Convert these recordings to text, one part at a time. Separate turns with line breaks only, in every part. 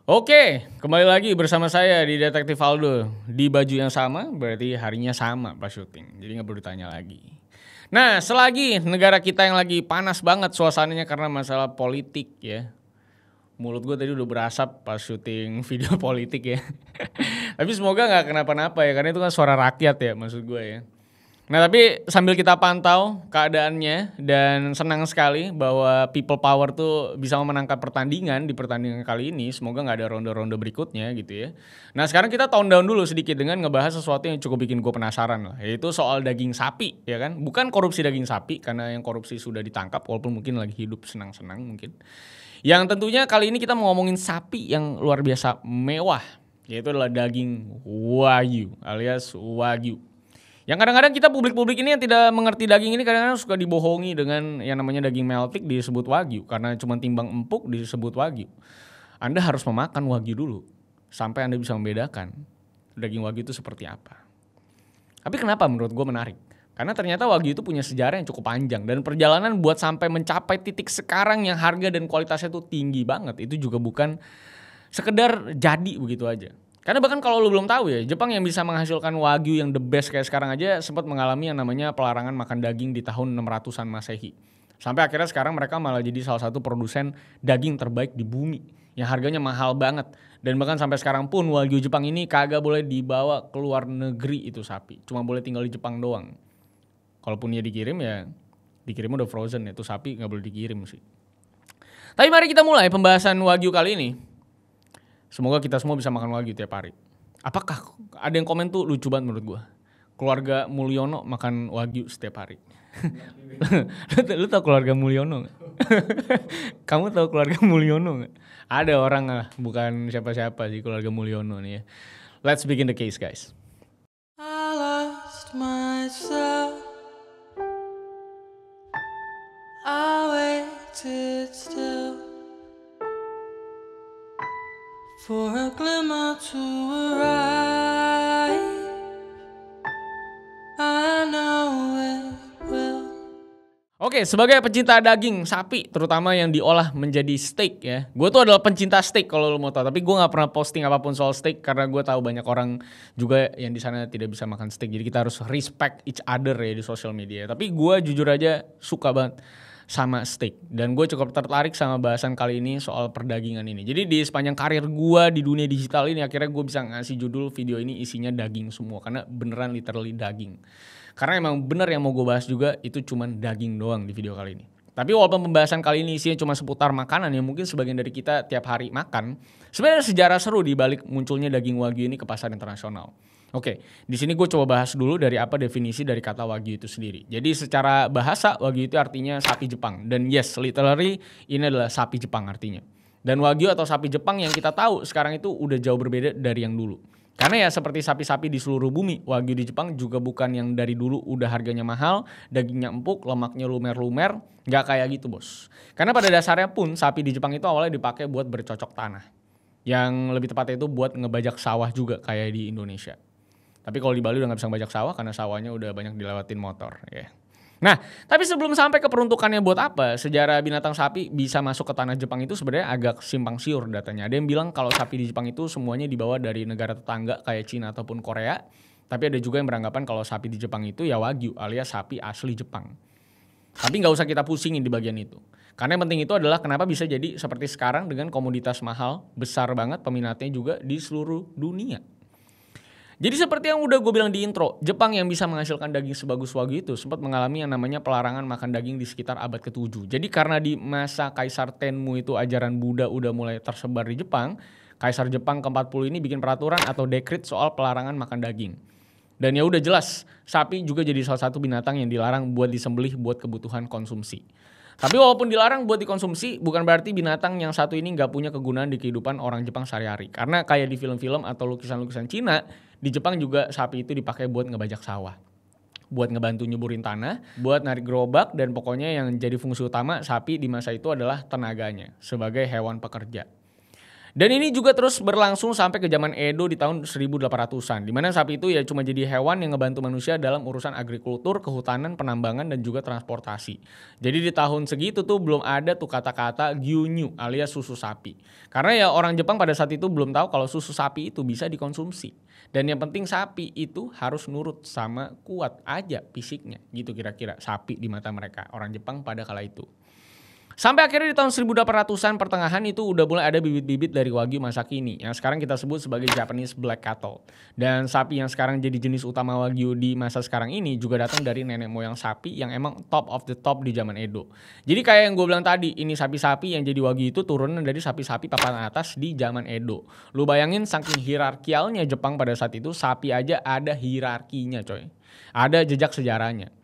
Oke, kembali lagi bersama saya di Detektif Aldo. Di baju yang sama, berarti harinya sama pas syuting. Jadi nggak perlu ditanya lagi. Nah, selagi negara kita yang lagi panas banget suasananya karena masalah politik ya. Mulut gue tadi udah berasap pas syuting video politik ya. Tapi semoga nggak kenapa-napa ya, karena itu kan suara rakyat ya maksud gue ya. Nah tapi sambil kita pantau keadaannya dan senang sekali bahwa people power tuh bisa memenangkan pertandingan di pertandingan kali ini. Semoga nggak ada ronde-ronde berikutnya gitu ya. Nah sekarang kita tone down dulu sedikit dengan ngebahas sesuatu yang cukup bikin gue penasaran lah. Yaitu soal daging sapi ya kan. Bukan korupsi daging sapi karena yang korupsi sudah ditangkap walaupun mungkin lagi hidup senang-senang mungkin. Yang tentunya kali ini kita mau ngomongin sapi yang luar biasa mewah. Yaitu adalah daging Wagyu alias Wagyu. Yang kadang-kadang kita publik-publik ini yang tidak mengerti daging ini kadang-kadang suka dibohongi dengan yang namanya daging meltik disebut Wagyu. Karena cuma timbang empuk disebut Wagyu. Anda harus memakan Wagyu dulu sampai Anda bisa membedakan daging Wagyu itu seperti apa. Tapi kenapa menurut gue menarik? Karena ternyata Wagyu itu punya sejarah yang cukup panjang. Dan perjalanan buat sampai mencapai titik sekarang yang harga dan kualitasnya tuh tinggi banget. Itu juga bukan sekedar jadi begitu aja. Karena bahkan kalau lu belum tahu ya, Jepang yang bisa menghasilkan Wagyu yang the best kayak sekarang aja sempat mengalami yang namanya pelarangan makan daging di tahun 600-an Masehi. Sampai akhirnya sekarang mereka malah jadi salah satu produsen daging terbaik di bumi. Yang harganya mahal banget. Dan bahkan sampai sekarang pun Wagyu Jepang ini kagak boleh dibawa ke luar negeri itu sapi. Cuma boleh tinggal di Jepang doang. Kalaupun dia dikirim ya dikirim udah frozen, itu sapi gak boleh dikirim sih. Tapi mari kita mulai pembahasan Wagyu kali ini. Semoga kita semua bisa makan Wagyu tiap hari. Apakah ada yang komen tuh lucu banget menurut gue. Keluarga Mulyono makan Wagyu setiap hari. Lu tau keluarga Mulyono gak? Kamu tau keluarga Mulyono gak? Ada orang lah, bukan siapa-siapa sih keluarga Mulyono nih ya. Let's begin the case guys.
I lost myself. I waited still for a glimmer to arrive. I know it will.
Oke, sebagai pecinta daging sapi, terutama yang diolah menjadi steak ya. Gue tuh adalah pencinta steak kalau lo mau tahu, tapi gue nggak pernah posting apapun soal steak karena gue tahu banyak orang juga yang di sana tidak bisa makan steak. Jadi kita harus respect each other ya di social media. Tapi gue jujur aja suka banget sama steak dan gue cukup tertarik sama bahasan kali ini soal perdagingan ini. Jadi di sepanjang karir gue di dunia digital ini akhirnya gue bisa ngasih judul video ini isinya daging semua karena beneran literally daging. Karena emang bener yang mau gue bahas juga itu cuman daging doang di video kali ini. Tapi walaupun pembahasan kali ini isinya cuma seputar makanan yang mungkin sebagian dari kita tiap hari makan, sebenarnya sejarah seru di balik munculnya daging Wagyu ini ke pasar internasional. Oke, di sini gue coba bahas dulu dari apa definisi dari kata Wagyu itu sendiri. Jadi secara bahasa Wagyu itu artinya sapi Jepang. Dan yes, literally ini adalah sapi Jepang artinya. Dan Wagyu atau sapi Jepang yang kita tahu sekarang itu udah jauh berbeda dari yang dulu. Karena ya seperti sapi-sapi di seluruh bumi, Wagyu di Jepang juga bukan yang dari dulu udah harganya mahal, dagingnya empuk, lemaknya lumer-lumer, nggak kayak gitu bos. Karena pada dasarnya pun sapi di Jepang itu awalnya dipakai buat bercocok tanah. Yang lebih tepatnya itu buat ngebajak sawah juga kayak di Indonesia. Tapi kalau di Bali udah gak bisa ngebajak sawah karena sawahnya udah banyak dilewatin motor ya. Nah, tapi sebelum sampai ke peruntukannya buat apa, sejarah binatang sapi bisa masuk ke tanah Jepang itu sebenarnya agak simpang siur datanya. Ada yang bilang kalau sapi di Jepang itu semuanya dibawa dari negara tetangga kayak Cina ataupun Korea. Tapi ada juga yang beranggapan kalau sapi di Jepang itu ya Wagyu alias sapi asli Jepang. Tapi gak usah kita pusingin di bagian itu. Karena yang penting itu adalah kenapa bisa jadi seperti sekarang dengan komoditas mahal, besar banget peminatnya juga di seluruh dunia. Jadi seperti yang udah gue bilang di intro, Jepang yang bisa menghasilkan daging sebagus Wagyu itu sempat mengalami yang namanya pelarangan makan daging di sekitar abad ke-7. Jadi karena di masa Kaisar Tenmu itu ajaran Buddha udah mulai tersebar di Jepang, Kaisar Jepang ke-40 ini bikin peraturan atau dekret soal pelarangan makan daging. Dan ya udah jelas, sapi juga jadi salah satu binatang yang dilarang buat disembelih buat kebutuhan konsumsi. Tapi walaupun dilarang buat dikonsumsi, bukan berarti binatang yang satu ini nggak punya kegunaan di kehidupan orang Jepang sehari-hari. Karena kayak di film-film atau lukisan-lukisan Cina, di Jepang juga sapi itu dipakai buat ngebajak sawah. Buat ngebantu nyuburin tanah, buat narik gerobak, dan pokoknya yang jadi fungsi utama sapi di masa itu adalah tenaganya sebagai hewan pekerja. Dan ini juga terus berlangsung sampai ke zaman Edo di tahun 1800-an, di mana sapi itu ya cuma jadi hewan yang ngebantu manusia dalam urusan agrikultur, kehutanan, penambangan, dan juga transportasi. Jadi di tahun segitu tuh belum ada tuh kata-kata gyunyu alias susu sapi. Karena ya orang Jepang pada saat itu belum tahu kalau susu sapi itu bisa dikonsumsi. Dan yang penting sapi itu harus nurut sama kuat aja fisiknya, gitu kira-kira sapi di mata mereka, orang Jepang pada kala itu. Sampai akhirnya di tahun 1800-an pertengahan itu udah mulai ada bibit-bibit dari Wagyu masa kini yang sekarang kita sebut sebagai Japanese Black Cattle. Dan sapi yang sekarang jadi jenis utama Wagyu di masa sekarang ini juga datang dari nenek moyang sapi yang emang top of the top di zaman Edo. Jadi kayak yang gue bilang tadi, ini sapi-sapi yang jadi Wagyu itu turunan dari sapi-sapi papan atas di zaman Edo. Lu bayangin saking hierarkialnya Jepang pada saat itu, sapi aja ada hierarkinya coy. Ada jejak sejarahnya.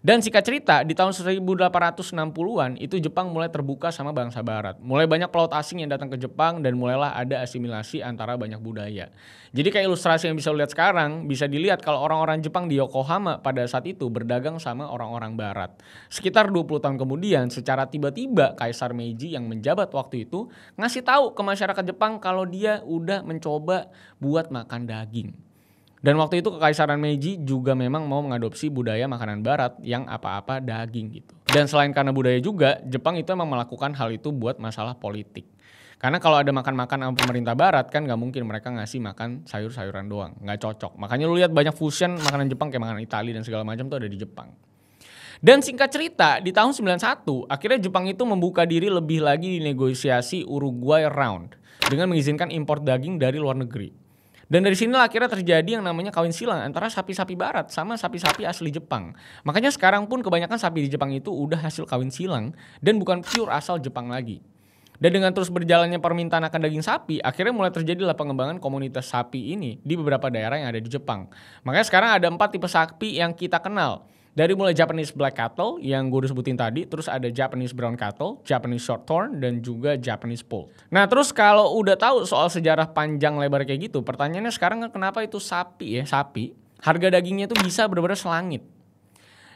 Dan singkat cerita, di tahun 1860-an itu Jepang mulai terbuka sama bangsa barat. Mulai banyak pelaut asing yang datang ke Jepang dan mulailah ada asimilasi antara banyak budaya. Jadi kayak ilustrasi yang bisa lu lihat sekarang, bisa dilihat kalau orang-orang Jepang di Yokohama pada saat itu berdagang sama orang-orang barat. Sekitar 20 tahun kemudian, secara tiba-tiba Kaisar Meiji yang menjabat waktu itu ngasih tahu ke masyarakat Jepang kalau dia udah mencoba buat makan daging. Dan waktu itu Kekaisaran Meiji juga memang mau mengadopsi budaya makanan barat yang apa-apa daging gitu. Dan selain karena budaya juga, Jepang itu emang melakukan hal itu buat masalah politik. Karena kalau ada makan-makan sama pemerintah barat kan gak mungkin mereka ngasih makan sayur-sayuran doang. Gak cocok. Makanya lu lihat banyak fusion makanan Jepang kayak makanan Italia dan segala macam tuh ada di Jepang. Dan singkat cerita, di tahun 91 akhirnya Jepang itu membuka diri lebih lagi di negosiasi Uruguay Round dengan mengizinkan impor daging dari luar negeri. Dan dari sinilah akhirnya terjadi yang namanya kawin silang antara sapi-sapi barat sama sapi-sapi asli Jepang. Makanya sekarang pun kebanyakan sapi di Jepang itu udah hasil kawin silang dan bukan pure asal Jepang lagi. Dan dengan terus berjalannya permintaan akan daging sapi, akhirnya mulai terjadilah pengembangan komunitas sapi ini di beberapa daerah yang ada di Jepang. Makanya sekarang ada 4 tipe sapi yang kita kenal. Dari mulai Japanese Black Cattle yang gue udah sebutin tadi, terus ada Japanese Brown Cattle, Japanese Shorthorn, dan juga Japanese Poult. Nah terus kalau udah tahu soal sejarah panjang lebar kayak gitu, pertanyaannya sekarang kan kenapa itu sapi, harga dagingnya tuh bisa benar-benar selangit.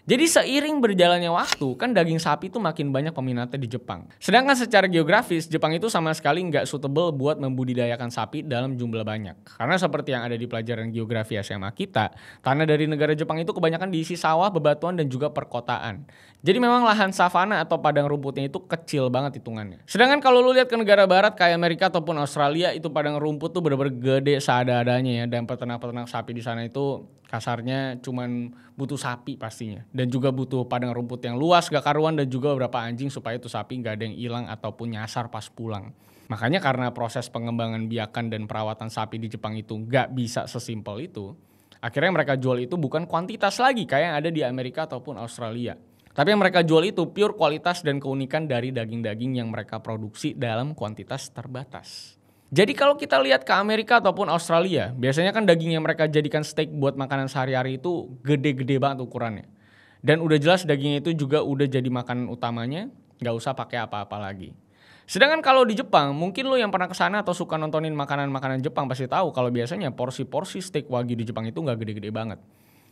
Jadi seiring berjalannya waktu, kan daging sapi itu makin banyak peminatnya di Jepang. Sedangkan secara geografis, Jepang itu sama sekali nggak suitable buat membudidayakan sapi dalam jumlah banyak. Karena seperti yang ada di pelajaran geografi SMA kita, tanah dari negara Jepang itu kebanyakan diisi sawah, bebatuan, dan juga perkotaan. Jadi memang lahan savana atau padang rumputnya itu kecil banget hitungannya. Sedangkan kalau lu lihat ke negara barat kayak Amerika ataupun Australia, itu padang rumput tuh bener-bener gede seada-adanya ya. Dan peternak-peternak sapi di sana itu kasarnya cuman butuh sapi pastinya. Dan juga butuh padang rumput yang luas gak karuan dan juga beberapa anjing supaya itu sapi gak ada yang hilang ataupun nyasar pas pulang. Makanya karena proses pengembangan biakan dan perawatan sapi di Jepang itu gak bisa sesimpel itu, akhirnya mereka jual itu bukan kuantitas lagi kayak yang ada di Amerika ataupun Australia. Tapi yang mereka jual itu pure kualitas dan keunikan dari daging-daging yang mereka produksi dalam kuantitas terbatas. Jadi kalau kita lihat ke Amerika ataupun Australia, biasanya kan daging yang mereka jadikan steak buat makanan sehari-hari itu gede-gede banget ukurannya. Dan udah jelas dagingnya itu juga udah jadi makanan utamanya, gak usah pakai apa-apa lagi. Sedangkan kalau di Jepang, mungkin lo yang pernah kesana atau suka nontonin makanan-makanan Jepang pasti tahu kalau biasanya porsi-porsi steak Wagyu di Jepang itu gak gede-gede banget.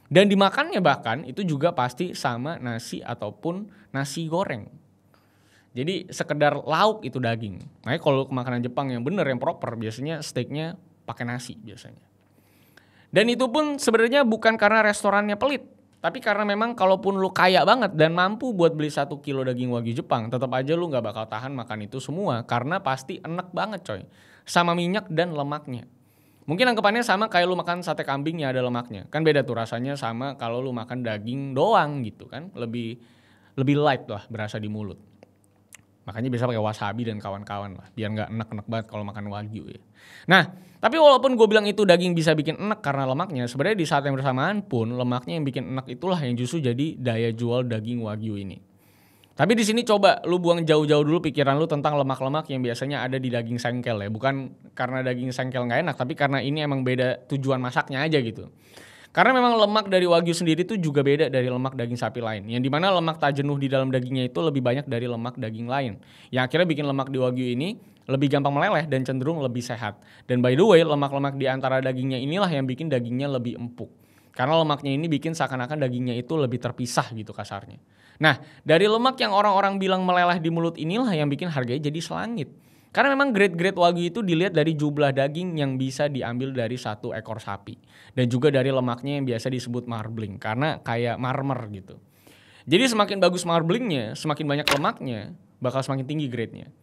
Dan dimakannya bahkan itu juga pasti sama nasi ataupun nasi goreng. Jadi sekedar lauk itu daging. Makanya kalau ke makanan Jepang yang bener, yang proper, biasanya steaknya pakai nasi biasanya. Dan itu pun sebenarnya bukan karena restorannya pelit. Tapi karena memang kalaupun lu kaya banget dan mampu buat beli 1 kilo daging Wagyu Jepang, tetap aja lu gak bakal tahan makan itu semua. Karena pasti enak banget coy. Sama minyak dan lemaknya. Mungkin anggapannya sama kayak lu makan sate kambing yang ada lemaknya. Kan beda tuh rasanya sama kalau lu makan daging doang gitu kan. Lebih light lah berasa di mulut. Makanya biasa pakai wasabi dan kawan-kawan lah. Biar gak enak-enak banget kalau makan Wagyu ya. Nah, tapi walaupun gue bilang itu daging bisa bikin enak karena lemaknya, sebenarnya di saat yang bersamaan pun lemaknya yang bikin enak itulah yang justru jadi daya jual daging Wagyu ini. Tapi di sini coba lu buang jauh-jauh dulu pikiran lu tentang lemak-lemak yang biasanya ada di daging sengkel ya. Bukan karena daging sengkel gak enak, tapi karena ini emang beda tujuan masaknya aja gitu. Karena memang lemak dari Wagyu sendiri itu juga beda dari lemak daging sapi lain. Yang dimana lemak tak jenuh di dalam dagingnya itu lebih banyak dari lemak daging lain. Yang akhirnya bikin lemak di Wagyu ini lebih gampang meleleh dan cenderung lebih sehat. Dan by the way, lemak-lemak di antara dagingnya inilah yang bikin dagingnya lebih empuk. Karena lemaknya ini bikin seakan-akan dagingnya itu lebih terpisah gitu kasarnya. Nah, dari lemak yang orang-orang bilang meleleh di mulut inilah yang bikin harganya jadi selangit. Karena memang grade-grade Wagyu itu dilihat dari jumlah daging yang bisa diambil dari satu ekor sapi. Dan juga dari lemaknya yang biasa disebut marbling. Karena kayak marmer gitu. Jadi semakin bagus marblingnya, semakin banyak lemaknya, bakal semakin tinggi grade-nya.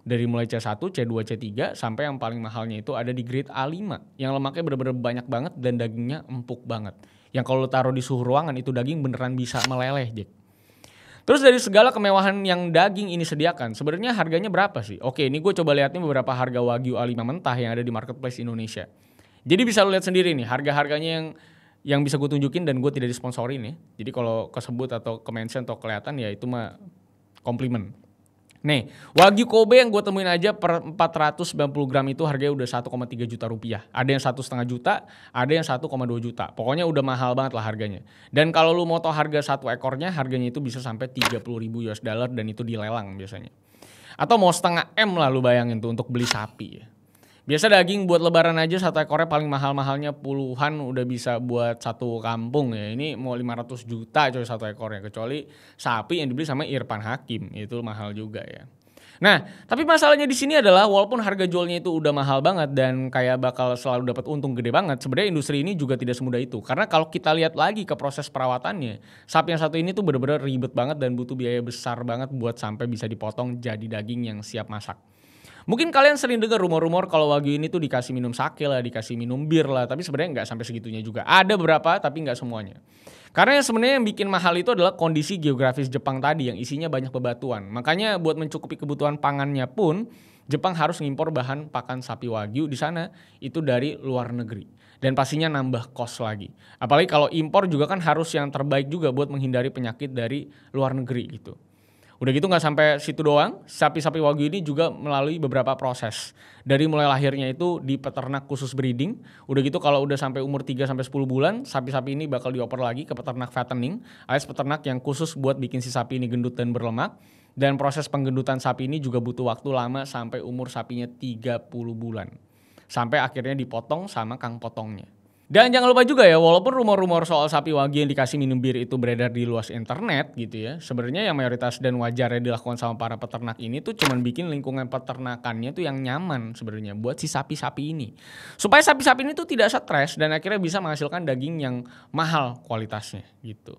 Dari mulai C1, C2, C3 sampai yang paling mahalnya itu ada di grade A5 yang lemaknya benar-benar banyak banget dan dagingnya empuk banget. Yang kalau taruh di suhu ruangan itu daging beneran bisa meleleh, Jack. Terus dari segala kemewahan yang daging ini sediakan, sebenarnya harganya berapa sih? Oke, ini gue coba liatin beberapa harga Wagyu A5 mentah yang ada di marketplace Indonesia. Jadi bisa lo lihat sendiri nih harga-harganya yang bisa gue tunjukin dan gue tidak disponsorin ya. Jadi kalau kesebut atau ke-mention atau kelihatan ya itu mah komplimen. Nih, Wagyu Kobe yang gue temuin aja per 490 gram itu harganya udah 1,3 juta rupiah. Ada yang 1,5 juta, ada yang 1,2 juta. Pokoknya udah mahal banget lah harganya. Dan kalau lu mau tahu harga satu ekornya, harganya itu bisa sampai 30.000 US dollar dan itu dilelang biasanya. Atau mau setengah M lah lu bayangin tuh untuk beli sapi ya. Biasa daging buat lebaran aja satu ekornya paling mahal-mahalnya puluhan udah bisa buat satu kampung ya. Ini mau 500 juta coy satu ekornya. Kecuali sapi yang dibeli sama Irfan Hakim. Itu mahal juga ya. Nah, tapi masalahnya di sini adalah walaupun harga jualnya itu udah mahal banget dan kayak bakal selalu dapat untung gede banget, sebenarnya industri ini juga tidak semudah itu. Karena kalau kita lihat lagi ke proses perawatannya, sapi yang satu ini tuh benar-benar ribet banget dan butuh biaya besar banget buat sampai bisa dipotong jadi daging yang siap masak. Mungkin kalian sering dengar rumor-rumor kalau Wagyu ini tuh dikasih minum sake lah, dikasih minum bir lah, tapi sebenarnya nggak sampai segitunya juga. Ada beberapa tapi nggak semuanya. Karena yang sebenarnya yang bikin mahal itu adalah kondisi geografis Jepang tadi yang isinya banyak bebatuan. Makanya buat mencukupi kebutuhan pangannya pun Jepang harus ngimpor bahan pakan sapi Wagyu di sana itu dari luar negeri. Dan pastinya nambah kos lagi. Apalagi kalau impor juga kan harus yang terbaik juga buat menghindari penyakit dari luar negeri gitu. Udah gitu nggak sampai situ doang, sapi-sapi Wagyu ini juga melalui beberapa proses. Dari mulai lahirnya itu di peternak khusus breeding, udah gitu kalau udah sampai umur 3-10 bulan, sapi-sapi ini bakal dioper lagi ke peternak fattening, alias peternak yang khusus buat bikin si sapi ini gendut dan berlemak. Dan proses penggendutan sapi ini juga butuh waktu lama sampai umur sapinya 30 bulan. Sampai akhirnya dipotong sama kang potongnya. Dan jangan lupa juga ya, walaupun rumor-rumor soal sapi Wagyu yang dikasih minum bir itu beredar di luas internet gitu ya. Sebenarnya yang mayoritas dan wajarnya dilakukan sama para peternak ini tuh cuman bikin lingkungan peternakannya tuh yang nyaman sebenarnya buat si sapi-sapi ini. Supaya sapi-sapi ini tuh tidak stres dan akhirnya bisa menghasilkan daging yang mahal kualitasnya gitu.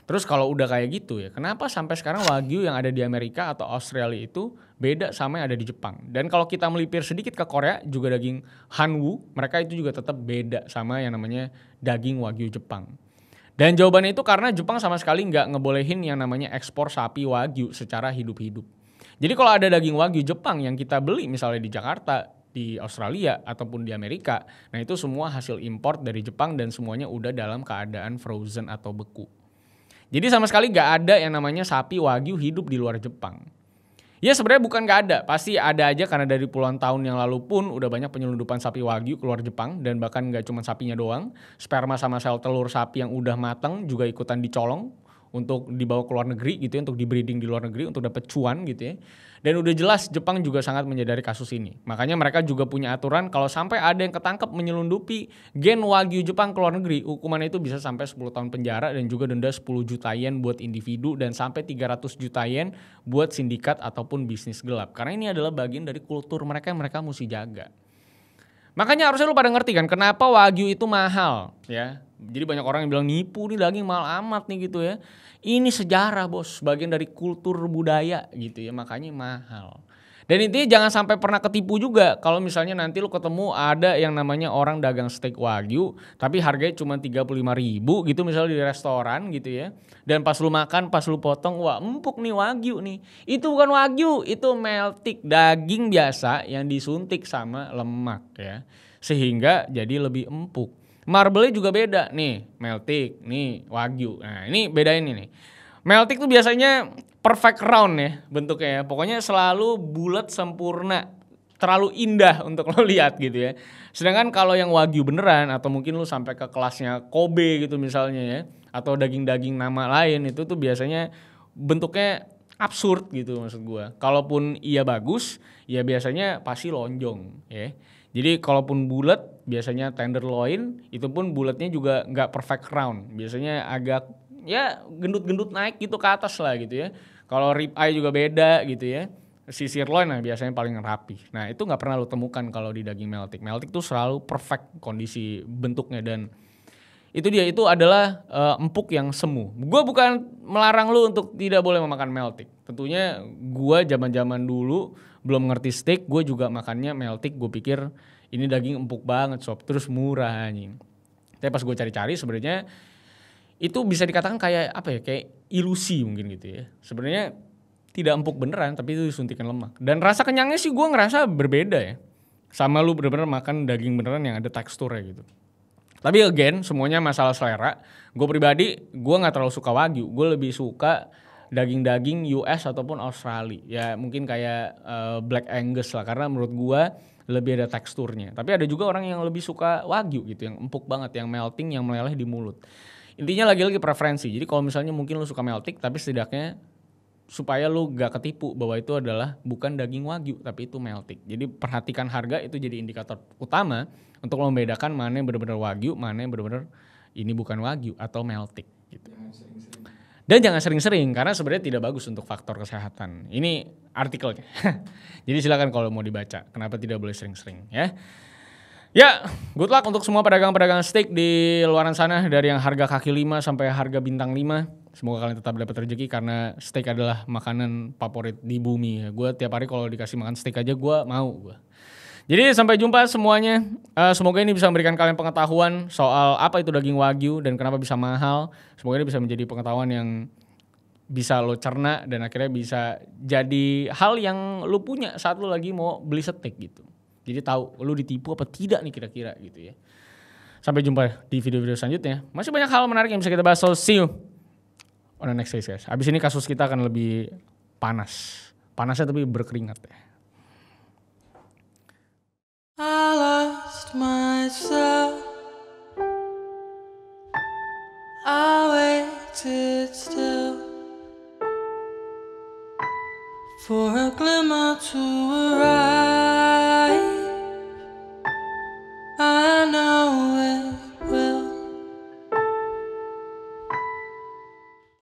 Terus kalau udah kayak gitu ya, kenapa sampai sekarang Wagyu yang ada di Amerika atau Australia itu beda sama yang ada di Jepang? Dan kalau kita melipir sedikit ke Korea, juga daging Hanwoo, mereka itu juga tetap beda sama yang namanya daging Wagyu Jepang. Dan jawabannya itu karena Jepang sama sekali nggak ngebolehin yang namanya ekspor sapi Wagyu secara hidup-hidup. Jadi kalau ada daging Wagyu Jepang yang kita beli misalnya di Jakarta, di Australia ataupun di Amerika, nah itu semua hasil import dari Jepang dan semuanya udah dalam keadaan frozen atau beku. Jadi sama sekali gak ada yang namanya sapi Wagyu hidup di luar Jepang. Ya sebenarnya bukan gak ada, pasti ada aja karena dari puluhan tahun yang lalu pun udah banyak penyelundupan sapi Wagyu keluar Jepang. Dan bahkan gak cuma sapinya doang, sperma sama sel telur sapi yang udah matang juga ikutan dicolong untuk dibawa ke luar negeri gitu ya, untuk di breeding di luar negeri untuk dapat cuan gitu ya. Dan udah jelas Jepang juga sangat menyadari kasus ini. Makanya mereka juga punya aturan kalau sampai ada yang ketangkep menyelundupi gen Wagyu Jepang ke luar negeri, hukumannya itu bisa sampai 10 tahun penjara dan juga denda 10 juta yen buat individu dan sampai 300 juta yen buat sindikat ataupun bisnis gelap. Karena ini adalah bagian dari kultur mereka yang mereka mesti jaga. Makanya harusnya lu pada ngerti kan kenapa Wagyu itu mahal ya. Jadi banyak orang yang bilang nipu nih daging mahal amat nih gitu ya. Ini sejarah bos, bagian dari kultur budaya gitu ya, makanya mahal. Dan intinya jangan sampai pernah ketipu juga kalau misalnya nanti lu ketemu ada yang namanya orang dagang steak Wagyu tapi harganya cuma 35.000 gitu misalnya di restoran gitu ya. Dan pas lu makan, pas lu potong, wah empuk nih Wagyu nih. Itu bukan Wagyu, itu meltik, daging biasa yang disuntik sama lemak ya. Sehingga jadi lebih empuk. Marble juga beda nih, meltik, nih Wagyu. Nah ini bedain ini nih. Meltik tuh biasanya perfect round ya bentuknya ya. Pokoknya selalu bulat sempurna, terlalu indah untuk lo lihat gitu ya. Sedangkan kalau yang Wagyu beneran atau mungkin lo sampai ke kelasnya Kobe gitu misalnya ya, atau daging-daging nama lain itu tuh biasanya bentuknya absurd gitu maksud gua. Kalaupun iya bagus, ya biasanya pasti lonjong ya. Jadi kalaupun bulat biasanya tenderloin itu pun bulatnya juga nggak perfect round. Biasanya agak ya gendut-gendut naik gitu ke atas lah gitu ya. Kalau rib eye juga beda gitu ya. si sirloin lah biasanya paling rapi. Nah itu nggak pernah lo temukan kalau di daging meltik. Meltik tuh selalu perfect kondisi bentuknya dan itu dia, itu adalah empuk yang semu. Gue bukan melarang lu untuk tidak boleh memakan meltik. Tentunya gue zaman dulu belum ngerti steak, gue juga makannya meltik. Gue pikir ini daging empuk banget sob, terus murah anjing. Tapi pas gue cari-cari sebenarnya itu bisa dikatakan kayak apa ya, kayak ilusi mungkin gitu ya. Sebenarnya tidak empuk beneran, tapi itu disuntikan lemak. Dan rasa kenyangnya sih gue ngerasa berbeda ya. Sama lu bener-bener makan daging beneran yang ada teksturnya gitu. Tapi again, semuanya masalah selera. Gue pribadi, gue gak terlalu suka Wagyu. Gue lebih suka daging-daging US ataupun Australia. Ya mungkin kayak Black Angus lah. Karena menurut gue lebih ada teksturnya. Tapi ada juga orang yang lebih suka Wagyu gitu. Yang empuk banget, yang melting, yang meleleh di mulut. Intinya lagi-lagi preferensi. Jadi kalau misalnya mungkin lu suka melting, tapi setidaknya supaya lu gak ketipu bahwa itu adalah bukan daging Wagyu tapi itu meltik. Jadi perhatikan harga, itu jadi indikator utama untuk membedakan mana yang benar-benar Wagyu, mana yang benar-benar ini bukan Wagyu atau meltik gitu. Dan jangan sering-sering karena sebenarnya tidak bagus untuk faktor kesehatan. Ini artikelnya. Jadi silakan kalau mau dibaca kenapa tidak boleh sering-sering ya. Ya, good luck untuk semua pedagang-pedagang steak di luaran sana, dari yang harga kaki 5 sampai harga bintang 5. Semoga kalian tetap dapat rezeki karena steak adalah makanan favorit di bumi. Gue tiap hari kalau dikasih makan steak aja gue mau. Jadi sampai jumpa semuanya. Semoga ini bisa memberikan kalian pengetahuan soal apa itu daging Wagyu dan kenapa bisa mahal. Semoga ini bisa menjadi pengetahuan yang bisa lo cerna dan akhirnya bisa jadi hal yang lo punya saat lo lagi mau beli steak gitu. Jadi tahu lu ditipu apa tidak nih kira-kira gitu ya. Sampai jumpa di video-video selanjutnya. Masih banyak hal menarik yang bisa kita bahas. So see you on the next day guys. Abis ini kasus kita akan lebih panas. Panasnya tapi berkeringat ya.
I lost myself. I waited still for a glimmer to